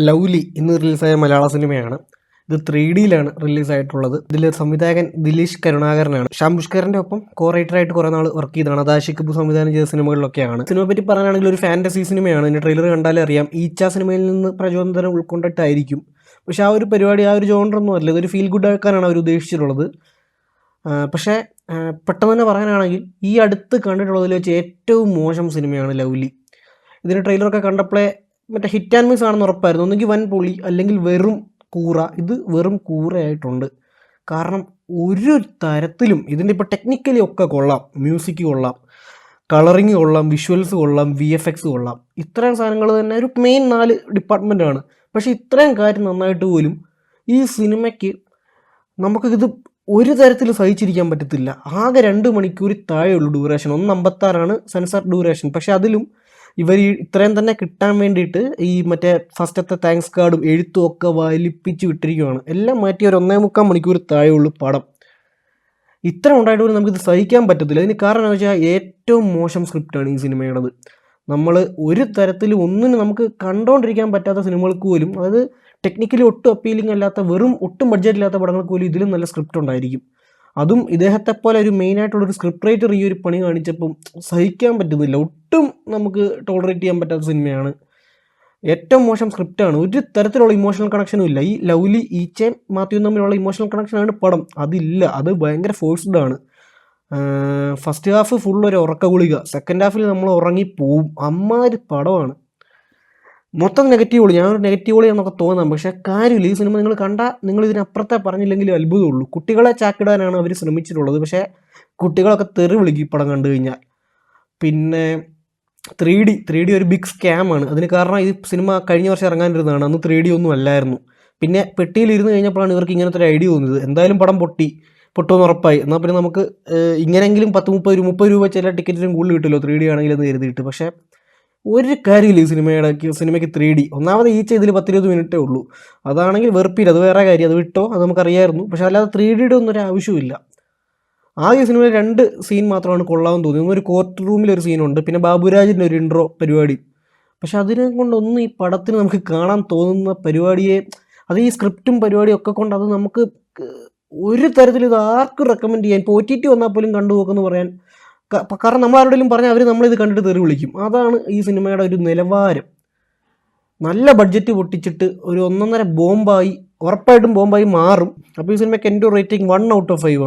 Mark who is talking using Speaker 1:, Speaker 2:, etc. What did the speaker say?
Speaker 1: Lovely ഇന്ന് റിലീസായ മലയാള സിനിമയാണ്. ഇത് 3Dയിലാണ് റിലീസായിട്ടുള്ളത്. ഇതിൽ സംവിധായകൻ ദിലീഷ് കരുണാകരനാണ്. ശ്യാം പുഷ്കറിൻ്റെ ഒപ്പം കോ റൈറ്ററായിട്ട് കുറേ നാൾ വർക്ക് ചെയ്തതാണ്. അത് ആഷിഖ് കപൂർ സംവിധാനം ചെയ്ത സിനിമകളിലൊക്കെയാണ്. സിനിമയെ പറ്റി പറയാനാണെങ്കിൽ ഒരു ഫാൻറ്റസി സിനിമയാണ്. ഇതിൻ്റെ ട്രെയിലർ കണ്ടാലേ അറിയാം. ഈച്ച സിനിമയിൽ നിന്ന് പ്രചോദനം ഉൾക്കൊണ്ടിട്ടായിരിക്കും. പക്ഷേ ആ ഒരു പരിപാടി, ആ ഒരു ജോണറൊന്നും അല്ല. ഇതൊരു ഫീൽ ഗുഡ് ആക്കാനാണ് അവർ ഉദ്ദേശിച്ചിട്ടുള്ളത്. പക്ഷേ പെട്ടെന്ന് തന്നെ പറയാനാണെങ്കിൽ ഈ അടുത്ത് കണ്ടിട്ടുള്ളതിൽ വെച്ച് ഏറ്റവും മോശം സിനിമയാണ് ലൗലി. ഇതിൻ്റെ ട്രെയിലറൊക്കെ കണ്ടപ്പോഴേ മറ്റേ ഹിറ്റ് ആൻഡ് മിസ് ആണെന്ന് ഉറപ്പായിരുന്നു. ഒന്നുകിൽ വൻ പൊളി അല്ലെങ്കിൽ വെറും കൂറ. ഇത് വെറും കൂറയായിട്ടുണ്ട്. കാരണം ഒരു തരത്തിലും ഇതിൻ്റെ ഇപ്പോൾ ടെക്നിക്കലി ഒക്കെ കൊള്ളാം, മ്യൂസിക് കൊള്ളാം, കളറിങ് കൊള്ളാം, വിഷ്വൽസ് കൊള്ളാം, VFX കൊള്ളാം. ഇത്രയും സാധനങ്ങൾ തന്നെ ഒരു മെയിൻ 4 ഡിപ്പാർട്ട്മെൻറ്റാണ്. പക്ഷേ ഇത്രയും കാര്യം നന്നായിട്ട് പോലും ഈ സിനിമയ്ക്ക് നമുക്കിത് ഒരു തരത്തിൽ സഹിച്ചിരിക്കാൻ പറ്റത്തില്ല. ആകെ 2 മണിക്കൂർ താഴെയുള്ളൂ ഡ്യൂറേഷൻ. 1:56 sensor duration. പക്ഷേ അതിലും ഇവർ ഇത്രയും തന്നെ കിട്ടാൻ വേണ്ടിയിട്ട് ഈ മറ്റേ ഫസ്റ്റത്തെ താങ്ക്സ് കാർഡും എഴുത്തും ഒക്കെ വലിപ്പിച്ച് വിട്ടിരിക്കുകയാണ്. എല്ലാം മാറ്റി ഒരു 1.25 മണിക്കൂർ താഴെയുള്ളൂ പടം. ഇത്ര ഉണ്ടായിട്ട് പോലും നമുക്കിത് സഹിക്കാൻ പറ്റത്തില്ല. അതിന് കാരണം എന്ന് വെച്ചാൽ ഏറ്റവും മോശം സ്ക്രിപ്റ്റാണ് ഈ സിനിമയുടേത്. നമ്മൾ ഒരു തരത്തിലും ഒന്നിനും നമുക്ക് കണ്ടുകൊണ്ടിരിക്കാൻ പറ്റാത്ത സിനിമകൾക്ക് പോലും, അതായത് ടെക്നിക്കലി ഒട്ടും അപ്പീലിംഗ് അല്ലാത്ത, വെറും ഒട്ടും ബഡ്ജറ്റ് ഇല്ലാത്ത പടങ്ങൾക്ക് പോലും ഇതിലും നല്ല സ്ക്രിപ്റ്റ് ഉണ്ടായിരിക്കും. അതും ഇദ്ദേഹത്തെ പോലെ ഒരു മെയിനായിട്ടുള്ളൊരു സ്ക്രിപ്റ്റ് റൈറ്റർ ഈ ഒരു പണി കാണിച്ചപ്പം സഹിക്കാൻ പറ്റുന്നില്ല. ഒട്ടും നമുക്ക് ടോളറേറ്റ് ചെയ്യാൻ പറ്റാത്ത സിനിമയാണ്. ഏറ്റവും മോശം സ്ക്രിപ്റ്റാണ്. ഒരു തരത്തിലുള്ള ഇമോഷണൽ കണക്ഷനും ഇല്ല. ഈ ലൗലി, ഈച്ചയും മാത്യുവും തമ്മിലുള്ള ഇമോഷണൽ കണക്ഷനാണ് പടം. അതില്ല. അത് ഭയങ്കര ഫോഴ്സ്ഡ് ആണ്. ഫസ്റ്റ് ഹാഫ് ഫുൾ ഒരു ഉറക്ക ഗുളിക. സെക്കൻഡ് ഹാഫിൽ നമ്മൾ ഉറങ്ങിപ്പോവും. അമ്മാതിരി പടമാണ്. മൊത്തം നെഗറ്റീവ് ഗോളി. ഞാനൊരു നെഗറ്റീവ് ഗോളി എന്നൊക്കെ തോന്നാം. പക്ഷേ കാര്യമില്ല. ഈ സിനിമ നിങ്ങൾ കണ്ടാൽ നിങ്ങൾ ഇതിനപ്പുറത്തെ പറഞ്ഞില്ലെങ്കിലും അത്ഭുതമുള്ളൂ. കുട്ടികളെ ചാക്കിടാനാണ് അവർ ശ്രമിച്ചിട്ടുള്ളത്. പക്ഷേ കുട്ടികളൊക്കെ തെറി വിളിക്കും ഈ പടം കണ്ടു കഴിഞ്ഞാൽ. പിന്നെ 3D ഒരു ബിഗ് സ്കാമാണ്. അതിന് കാരണം ഈ സിനിമ കഴിഞ്ഞ വർഷം ഇറങ്ങാനിരുന്നതാണ്. അന്ന് 3D ഒന്നും അല്ലായിരുന്നു. പിന്നെ പെട്ടിയിലിരുന്ന് കഴിഞ്ഞപ്പോഴാണ് ഇവർക്ക് ഇങ്ങനത്തെ ഒരു ഐഡിയ തോന്നിയത്. എന്തായാലും പടം പൊട്ടുമെന്ന് ഉറപ്പായി. എന്നാൽ പിന്നെ നമുക്ക് ഇങ്ങനെയെങ്കിലും 30 രൂപ ചില ടിക്കറ്റിനും കൂടുതൽ കിട്ടുമല്ലോ 3D ആണെങ്കിൽ എന്ന് കരുതിയിട്ട്. പക്ഷേ ഒരു കാര്യമില്ല ഈ സിനിമയ്ക്ക് 3D. ഒന്നാമത് ഈച്ച ഇതിൽ 10-20 മിനിറ്റേ ഉള്ളൂ. അതാണെങ്കിൽ വെറുപ്പില്ല. അത് വേറെ കാര്യം. അത് വിട്ടോ, അത് നമുക്കറിയായിരുന്നു. പക്ഷേ അല്ലാതെ 3Dയുടെ ഒന്നും ഒരു ആവശ്യമില്ല. ആകെ സിനിമയിൽ 2 സീൻ മാത്രമാണ് കൊള്ളാമെന്ന് തോന്നി. ഒരു കോർട്ട് റൂമിലൊരു സീനുണ്ട്, പിന്നെ ബാബുരാജിൻ്റെ ഒരു ഇൻട്രോ പരിപാടി. പക്ഷെ അതിനെ കൊണ്ടൊന്നും ഈ പടത്തിന് നമുക്ക് കാണാൻ തോന്നുന്ന പരിപാടിയെ, അത് ഈ സ്ക്രിപ്റ്റും പരിപാടിയും ഒക്കെ കൊണ്ട് അത് നമുക്ക് ഒരു തരത്തിൽ ഇത് ആർക്കും റെക്കമെൻഡ് ചെയ്യാൻ, ഇപ്പോൾ OTT വന്നാൽ പോലും കണ്ടു നോക്കുമെന്ന് പറയാൻ. കാരണം നമ്മൾ ആരോടെങ്കിലും പറഞ്ഞാൽ അവർ നമ്മളിത് കണ്ടിട്ട് തെറി വിളിക്കും. അതാണ് ഈ സിനിമയുടെ ഒരു നിലവാരം. നല്ല ബഡ്ജറ്റ് പൊട്ടിച്ചിട്ട് ഒരു 1.5 ബോംബായി, ഉറപ്പായിട്ടും ബോംബായി മാറും. അപ്പോൾ ഈ സിനിമയ്ക്ക് എൻ്റെ റേറ്റിംഗ് 1/5 ആണ്.